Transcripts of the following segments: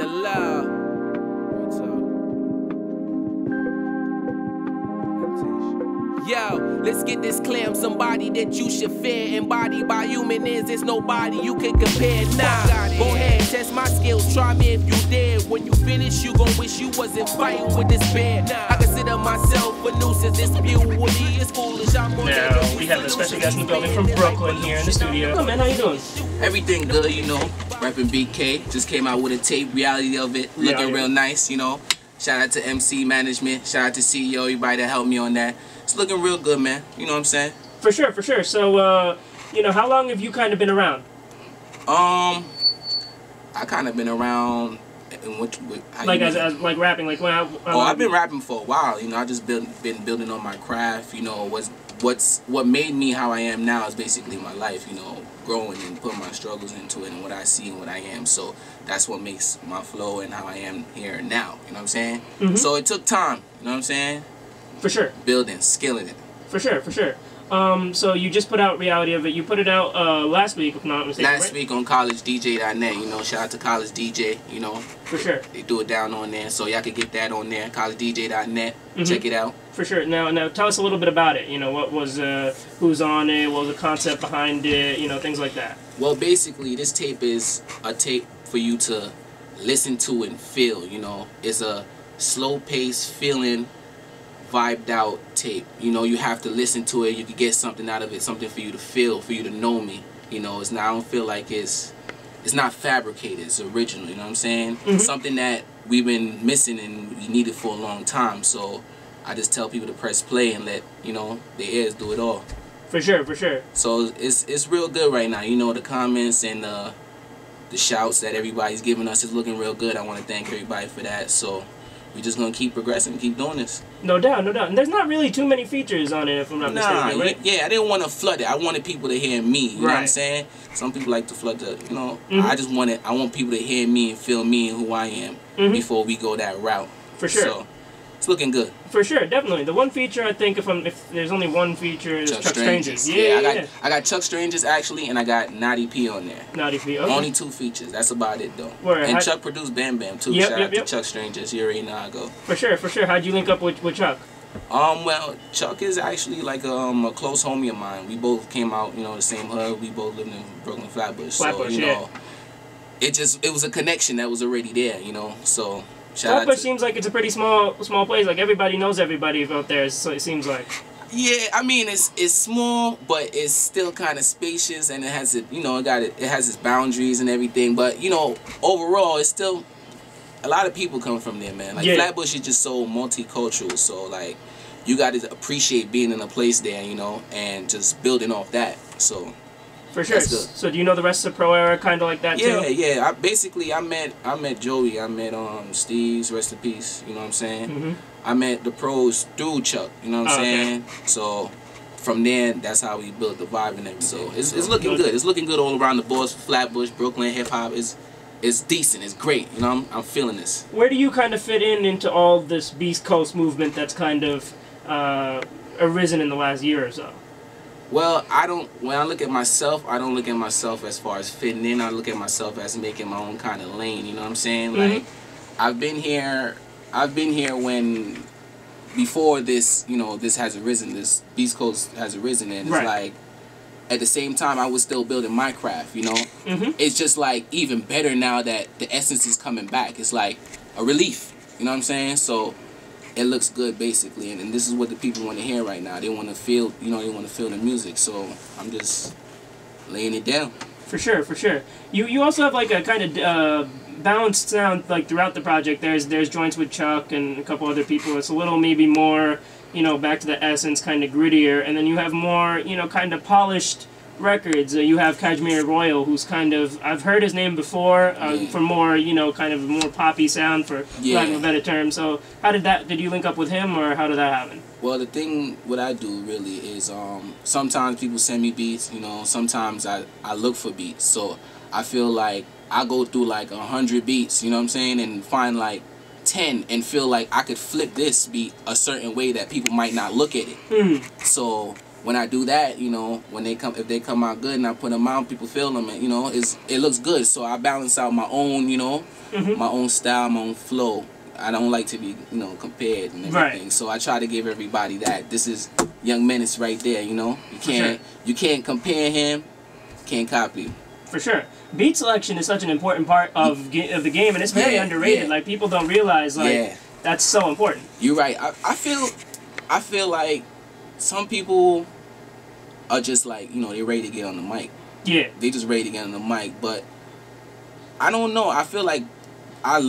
the love. Yo, let's get this clear. I'm somebody that you should fear. Embodied by human is, there's nobody you can compare. Nah, go ahead, test my skills. Try me if you dare. When you finish, you gon' wish you wasn't fighting with this bear. I consider myself a nuisance. This beauty is foolish. I'm more. Now, we have a special guest in the building from Brooklyn here in the studio. Oh man, how you doing? Everything good, you know. Reppin' BK. Just came out with a tape, reality of it. Looking real nice, you know. Shout out to MC Management. Shout out to CEO, everybody that helped me on that. It's looking real good, man. You know what I'm saying? For sure, for sure. So, you know, how long have you kind of been around? I kind of been around in which like as like rapping, like when I've been rapping for a while. You know, I just been building on my craft. You know, what made me how I am now is basically my life. You know, growing and putting my struggles into it and what I see and what I am. So that's what makes my flow and how I am here now. You know what I'm saying? Mm-hmm. So it took time. You know what I'm saying? For sure. Building, skilling it. For sure, for sure. So you just put out reality of it. You put it out last week, if I'm not mistaken. Last week on collegedj.net. You know, shout out to College DJ. You know, for sure. They do it down on there, so y'all can get that on there. collegedj.net. Check it out. For sure. Now, tell us a little bit about it. You know, what was who's on it? What was the concept behind it? You know, things like that. Well, basically, this tape is a tape for you to listen to and feel. You know, it's a slow-paced feeling. Vibed out tape. You know, you have to listen to it. You can get something out of it, something for you to feel, for you to know me. You know, it's not. I don't feel like it's not fabricated. It's original. You know what I'm saying? Something that we've been missing and we needed for a long time. So I just tell people to press play and let their ears do it all. For sure, for sure. So it's real good right now. You know, the comments and the shouts that everybody's giving us is looking real good. I want to thank everybody for that. So we're just gonna keep progressing, keep doing this. No doubt, no doubt. And there's not really too many features on it, if I'm not mistaken, right? Yeah, I didn't want to flood it. I wanted people to hear me. You know what I'm saying? Some people like to flood the, I want people to hear me and feel me and who I am before we go that route. For sure. So it's looking good. For sure, definitely. The one feature, I think, if there's only one feature, is Chuck Strangers. Yeah, I got Chuck Strangers actually, and I got Naughty P on there. Naughty P, okay. Only 2 features. That's about it though. Word. And Chuck produced Bam Bam too. Shout out to Chuck Strangers. You already know how I go. For sure, for sure. How'd you link up with Chuck? Well, Chuck is actually like a close homie of mine. We both came out, the same hood. We both lived in Brooklyn, Flatbush. So it was a connection that was already there. So. Flatbush seems like it's a pretty small place. Like everybody knows everybody out there. So it seems like. Yeah, I mean it's small, but it's still kind of spacious, and it has it has its boundaries and everything. But overall, it's still a lot of people come from there, man. Like Flatbush is just so multicultural. So like you got to appreciate being in a place there, and just building off that. So. For sure. So do you know the rest of the Pro Era kind of like that too? Yeah. I met Joey. I met Steve's, rest in peace. You know what I'm saying? I met the pros through Chuck. You know what I'm saying? So from there, that's how we built the vibe and everything. So it's looking good. It's looking good all around the boards. Flatbush, Brooklyn, hip hop is decent. It's great. I'm feeling this. Where do you kind of fit into all this Beast Coast movement that's kind of arisen in the last year or so? Well, when I look at myself, I don't look at myself as far as fitting in. I look at myself as making my own kind of lane, you know what I'm saying? Like, I've been here when, before this, this has arisen, this Beast Coast has arisen, and it's like, at the same time, I was still building my craft, It's just like, even better now that the essence is coming back. It's like a relief, you know what I'm saying? So, it looks good basically, and this is what the people want to hear right now. They want to feel, they want to feel the music. So I'm just laying it down. For sure, for sure. You also have like a kind of balanced sound like throughout the project. There's joints with Chuck and a couple other people. It's a little maybe more, back to the essence, kind of grittier, and then you have more, kind of polished records. You have Kashmir Royal, who's kind of, I've heard his name before, for more, kind of more poppy sound, for lack of a better term. So how did you link up with him, or how did that happen? Well, the thing, what I do really is, sometimes people send me beats, sometimes I look for beats. So I feel like I go through like 100 beats, you know what I'm saying, and find like 10 and feel like I could flip this beat a certain way that people might not look at it. So when I do that, you know, when they come, if they come out good and I put them out, people feel them, and you know, it looks good. So I balance out my own, you know, my own style, my own flow. I don't like to be, you know, compared and everything. Right. So I try to give everybody that. This is Young Menace right there, you know. You can't compare him, can't copy him. For sure. Beat selection is such an important part of the game, and it's very underrated. Like, people don't realize, like, that's so important. You're right. I feel like some people are just like, you know, they're ready to get on the mic. Yeah. They just ready to get on the mic, but I don't know. I feel like I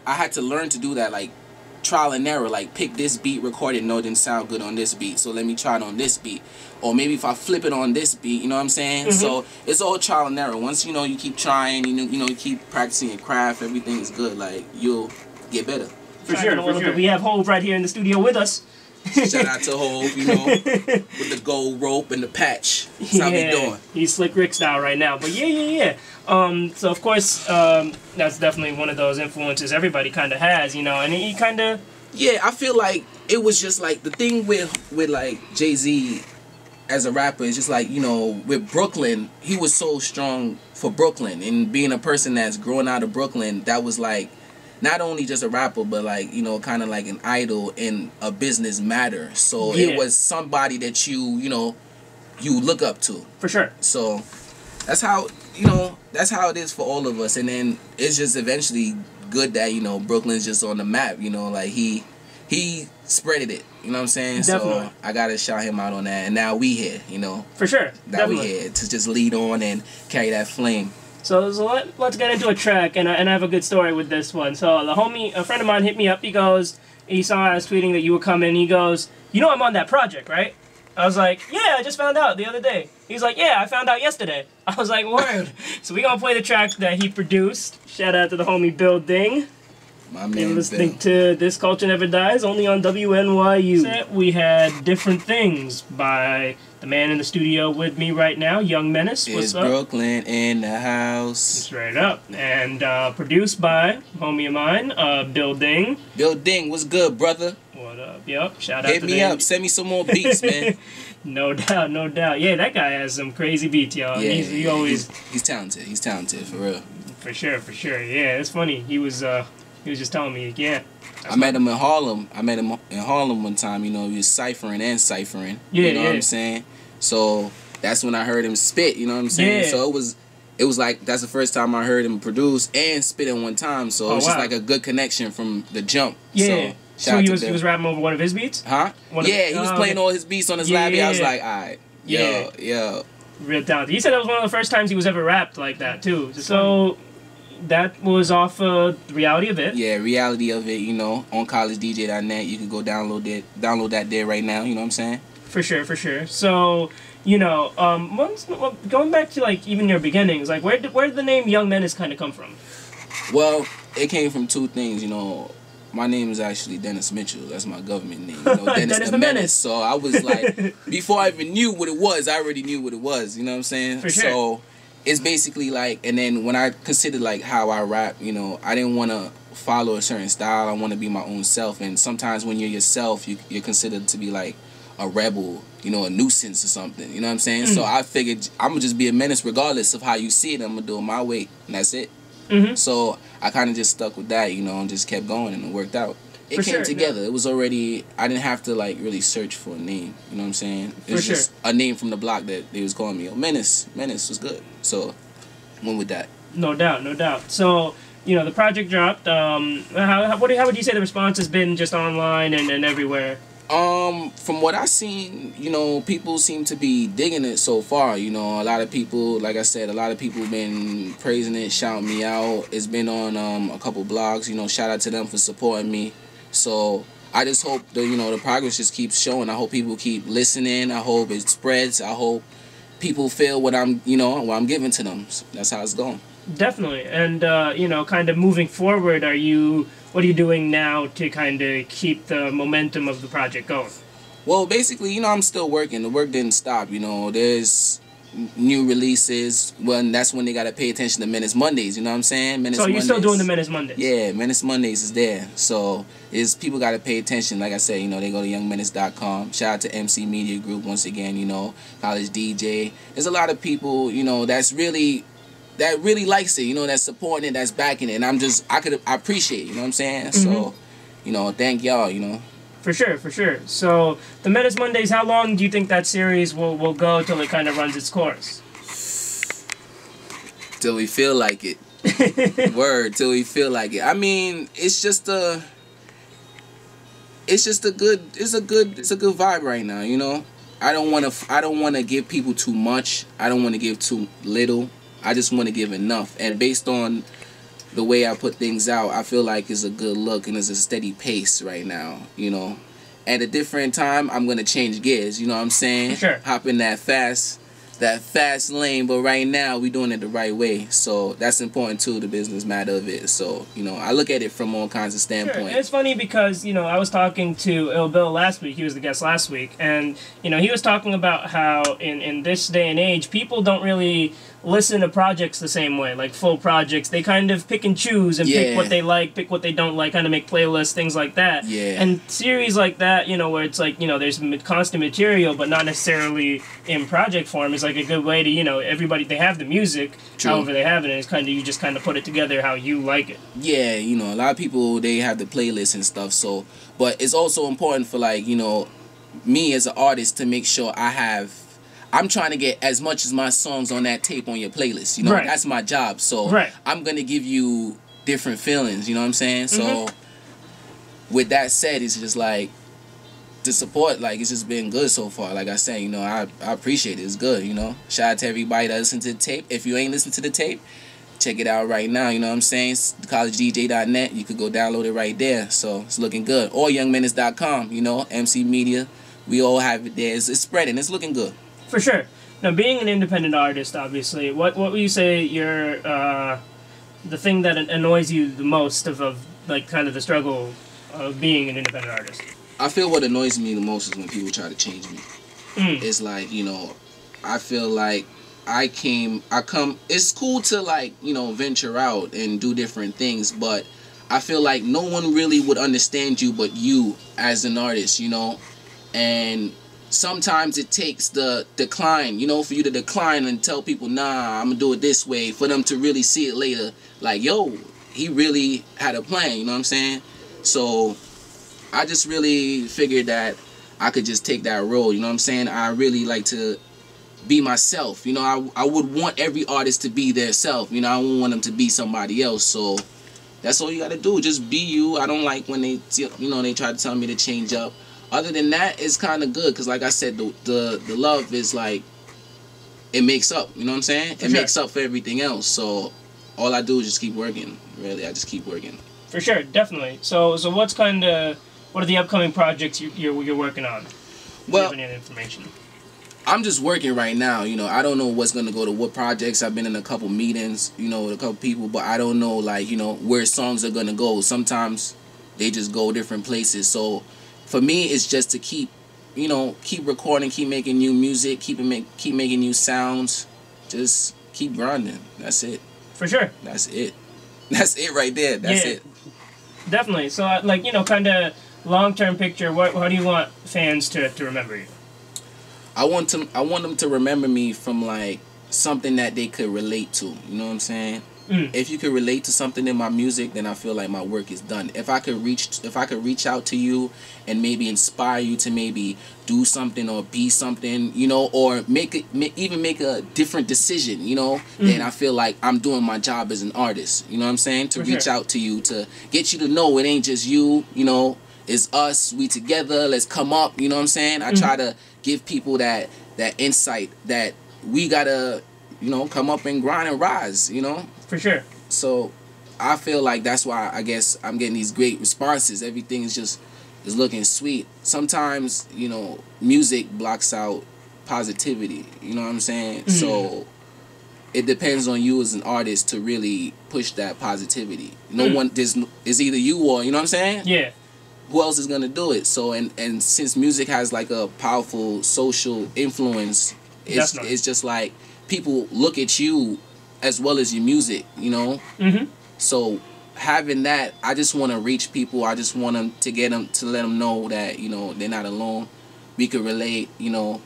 had to learn to do that, like trial and error, like pick this beat, record it, no, it didn't sound good on this beat, so let me try it on this beat. Or maybe if I flip it on this beat, you know what I'm saying? So it's all trial and error. Once, you know, you keep trying, you know, you keep practicing your craft, everything is good. Like, you'll get better. For sure. We have Hove right here in the studio with us. Shout out to Hove, you know, with the gold rope and the patch. That's how we doing. He's Slick Rick style right now. But yeah. So of course, that's definitely one of those influences everybody kind of has, you know, and he kind of... Yeah, I feel like it was just like the thing with like Jay-Z as a rapper is just like, you know, with Brooklyn, he was so strong for Brooklyn, and being a person that's growing out of Brooklyn, that was like not only just a rapper, but like, you know, kind of like an idol in a business matter. So it was somebody that you know, you look up to. For sure. So that's how, you know, that's how it is for all of us. And then it's just eventually good that, you know, Brooklyn's just on the map, you know, like he spreaded it, you know what I'm saying? Definitely. So I gotta shout him out on that. And now we here, you know. For sure. Now we here to just lead on and carry that flame. So let's get into a track, and I have a good story with this one. So a friend of mine hit me up. He goes, he saw I was tweeting that you were coming. He goes, you know I'm on that project, right? I was like, yeah, I just found out the other day. He's like, yeah, I found out yesterday. I was like, word. So we gonna play the track that he produced. Shout out to the homie Bill Ding. My man, you're listening to This Culture Never Dies, only on WNYU. We had Different Things by the man in the studio with me right now, Young Menace. What's up? Brooklyn in the house. Straight up. And produced by homie of mine, Bill Ding. Bill Ding, what's good, brother? What up? Yup. Shout out to Hit me up. Send me some more beats, man. No doubt, no doubt. Yeah, that guy has some crazy beats, y'all. Yeah, he's talented. He's talented, for real. For sure. Yeah, it's funny. He was just telling me, yeah. I met him in Harlem. One time, you know, he was ciphering. Yeah, you know what I'm saying? So that's when I heard him spit, you know what I'm saying? Yeah. So it was like, that's the first time I heard him produce and spit in one time. So it was just like a good connection from the jump. Yeah. So he was rapping over one of his beats? Huh? He was playing all his beats on his lap. I was like, all right, yo. Real talented. He said that was one of the first times he was ever rapped like that, too. So that was off Reality of It. Yeah, Reality of It, you know, on collegedj.net. You can go download that there right now, you know what I'm saying? For sure. So, you know, going back to, like, even your beginnings, like, where did the name Young Menace kind of come from? Well, it came from two things, you know. My name is actually Dennis Mitchell. That's my government name. You know, Dennis the Menace. So I was like, before I even knew what it was, I already knew what it was. You know what I'm saying? For sure. So it's basically like, and then when I considered like how I rap, you know, I didn't want to follow a certain style. I want to be my own self. And sometimes when you're yourself, you're considered to be like a rebel, you know, a nuisance or something. You know what I'm saying? So I figured I'm going to just be a menace regardless of how you see it. I'm going to do it my way. And that's it. So I kind of just stuck with that, you know, and just kept going, and it worked out. It came together. Yeah. It was already, I didn't have to like really search for a name, you know what I'm saying? It was just a name from the block that they was calling me. Oh, Menace was good. So went with that. No doubt. So, you know, the project dropped. How would you say the response has been just online and everywhere? From what I've seen, you know, people seem to be digging it so far. You know, a lot of people, like I said, been praising it, shouting me out. It's been on a couple blogs. You know, shout out to them for supporting me. So I just hope the progress just keeps showing. I hope people keep listening. I hope it spreads. I hope people feel what I'm giving to them. So that's how it's going. Definitely. And kind of moving forward, what are you doing now to kind of keep the momentum of the project going? Well, basically, I'm still working. The work didn't stop. There's new releases, when that's when they gotta pay attention to Menace Mondays. You know what I'm saying? Menace So you're Mondays. still doing the Menace Mondays? Yeah, Menace Mondays is there. So is people gotta pay attention. Like I said, you know, they go to youngmenace.com. Shout out to MC Media Group once again. You know, College DJ. There's a lot of people, you know, that really likes it. You know, that's supporting it, that's backing it. And I appreciate it. You know what I'm saying? So, you know, thank y'all. You know. For sure, for sure. So, the Menace Mondays, how long do you think that series will go till it kind of runs its course? Till we feel like it. Word, till we feel like it. I mean, it's a good vibe right now, you know? I don't want to give people too much. I don't want to give too little. I just want to give enough. And based on the way I put things out, I feel like it's a good look and it's a steady pace right now, you know. At a different time, I'm going to change gears, you know what I'm saying? Sure. Hop in that fast lane, but right now we doing it the right way. So that's important too, the business matter of it. So, you know, I look at it from all kinds of standpoints. Sure. It's funny because, you know, I was talking to Ill Bill last week. He was the guest last week. And, you know, he was talking about how in this day and age, people don't really listen to projects the same way, like full projects. They kind of pick and choose and pick what they like, pick what they don't like, kind of make playlists, things like that. Yeah. And series like that, you know, where it's like, you know, there's constant material, but not necessarily in project form, is like a good way to, you know, everybody, they have the music, True. however they have it, and it's kind of, you just kind of put it together how you like it. Yeah, you know, a lot of people, they have the playlist and stuff, so, but it's also important for, like, you know, me as an artist to make sure I'm trying to get as much as my songs on that tape on your playlist, you know? Right. That's my job, so Right. I'm going to give you different feelings, you know what I'm saying? So, with that said, it's just like, the support, like, it's just been good so far. Like I said, you know, I appreciate it. It's good, you know? Shout out to everybody that listens to the tape. If you ain't listened to the tape, check it out right now, you know what I'm saying? collegedj.net, you could go download it right there, so it's looking good. Or youngmenace.com, you know, MC Media, we all have it there. It's spreading, it's looking good. For sure. Now, being an independent artist, obviously, what would you say your the thing that annoys you the most of like kind of the struggle of being an independent artist? I feel what annoys me the most is when people try to change me. It's like, you know, I feel like it's cool to, like, you know, venture out and do different things, but I feel like no one really would understand you but you as an artist, you know? And sometimes it takes the decline, you know, for you to decline and tell people, nah, I'm gonna do it this way, for them to really see it later, like, yo, he really had a plan, you know what I'm saying? So I just really figured that I could just take that role, you know what I'm saying? I really like to be myself, you know. I would want every artist to be their self, you know. I wouldn't want them to be somebody else, so that's all you gotta do, just be you. I don't like when they, you know, they try to tell me to change up. Other than that, it's kind of good, because like I said, the love is like, it makes up, you know what I'm saying? It makes up for everything else, so all I do is just keep working, really. I just keep working. For sure, definitely. So what are the upcoming projects you're working on? Well, Do you have any information? I'm just working right now, you know. I don't know what's going to go to what projects. I've been in a couple meetings, you know, with a couple people, but I don't know, like, you know, where songs are going to go. Sometimes they just go different places. So for me, it's just to keep recording, keep making new music, keep making new sounds. Just keep grinding. That's it. For sure. That's it. That's it right there. That's it. Definitely. So, like, you know, kind of long-term picture, how do you want fans to remember you? I want them to remember me from, like, something that they could relate to. You know what I'm saying? If you could relate to something in my music, then I feel like my work is done. If I could reach out to you and maybe inspire you to maybe do something or be something, you know, or even make a different decision, you know, then I feel like I'm doing my job as an artist. You know what I'm saying? To reach out to you, to get you to know it ain't just you, you know, it's us, we together, let's come up, you know what I'm saying? I try to give people that insight that we gotta, you know, come up and grind and rise, you know? For sure. So I feel like that's why I guess I'm getting these great responses. Everything is looking sweet. Sometimes, you know, music blocks out positivity, you know what I'm saying? So it depends on you as an artist to really push that positivity. No one, it's either you or, you know what I'm saying? Yeah. Who else is gonna do it? So and since music has like a powerful social influence It's just like people look at you as well as your music, you know. So having that, I just want to reach people. I just want them to let them know that, you know, they're not alone. We could relate, you know.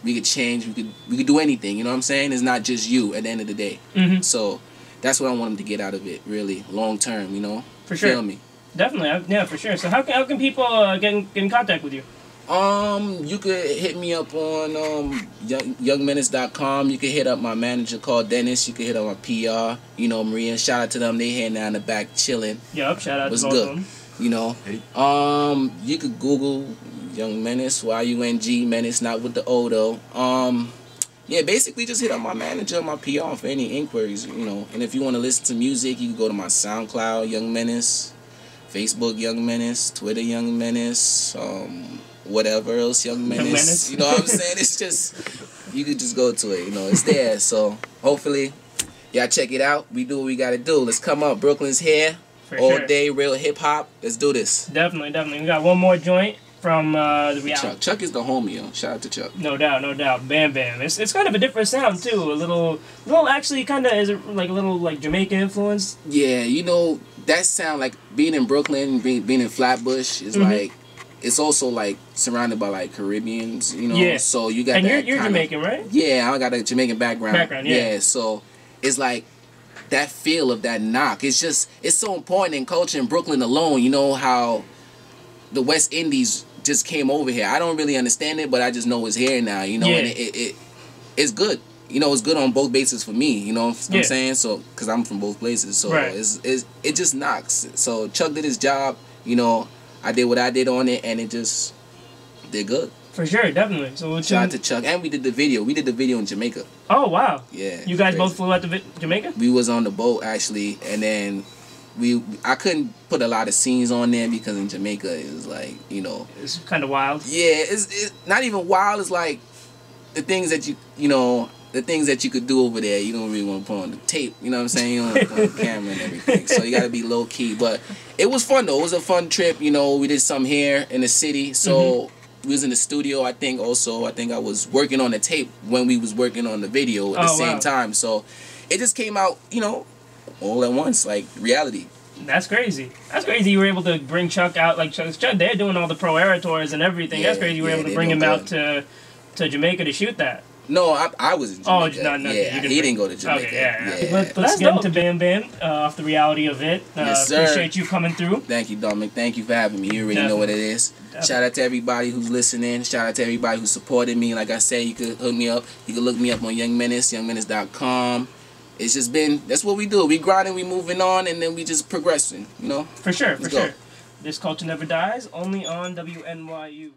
We could change. We could do anything. You know what I'm saying? It's not just you at the end of the day. So that's what I want them to get out of it, really, long term. You know. For sure. Feel me? Definitely, yeah, for sure. So how can people get in contact with you? You could hit me up on wnyu-fm.com. You could hit up my manager called Dennis. You could hit up my PR. You know, Maria. Shout out to them. They here now in the back chilling. Yup. Shout out to both of them. You know. You could Google Young Menace, YUNG Menace, not with the O though. Yeah, basically just hit up my manager, my PR for any inquiries. You know, and if you want to listen to music, you can go to my SoundCloud, Young Menace, Facebook, Young Menace, Twitter, Young Menace. Whatever else, Young Menace. You know what I'm saying? It's just, you could just go to it, you know, it's there. So hopefully y'all check it out. We do what we gotta do. Let's come up. Brooklyn's here. All day, real hip hop. Let's do this. Definitely. We got one more joint from the reality. Chuck is the homie, yo. Shout out to Chuck. No doubt. Bam Bam. It's kind of a different sound too. A little actually kind of is like a little like Jamaican influence. Yeah, you know, that sound like being in Brooklyn, being in Flatbush is like, it's also like surrounded by like Caribbeans, you know. Yeah. So you got and that. You're Jamaican, right? Yeah, I got a Jamaican background. Yeah. So it's like that feel of that knock. It's so important in culture in Brooklyn alone. You know how the West Indies just came over here. I don't really understand it, but I just know it's here now. You know, and it's good. You know, it's good on both bases for me. You know what I'm saying? So because I'm from both places, so it just knocks. So Chuck did his job. You know. I did what I did on it, and it just did good. For sure, definitely. So shout out to Chuck, and we did the video. We did the video in Jamaica. Oh wow! Yeah. You guys both flew out to Jamaica? We was on the boat actually, and then I couldn't put a lot of scenes on there because in Jamaica it was like, you know, it's kind of wild. Yeah, it's not even wild. It's like the things that you know. The things that you could do over there, you don't really want to put on the tape. You know what I'm saying? You don't want to put on the camera and everything. So you got to be low key. But it was fun though. It was a fun trip. You know, we did some here in the city. So we was in the studio. I think I was working on the tape when we was working on the video at the same time. So it just came out, you know, all at once, like reality. That's crazy. You were able to bring Chuck out. Like Chuck, they're doing all the pro era tours and everything. That's crazy. You were able to bring him out to Jamaica to shoot that. No, I was in Jamaica. No, he didn't go to Jamaica. Okay, yeah. Let's get into Bam Bam, off the reality of it. Yes, sir. Appreciate you coming through. Thank you, Dominic. Thank you for having me. You already know what it is. Definitely. Shout out to everybody who's listening. Shout out to everybody who supported me. Like I said, you could hook me up. You can look me up on Young Menace, youngmenace.com. It's just been, that's what we do. We grinding, we moving on, and then we just progressing, you know? For sure, for sure. This culture never dies, only on WNYU.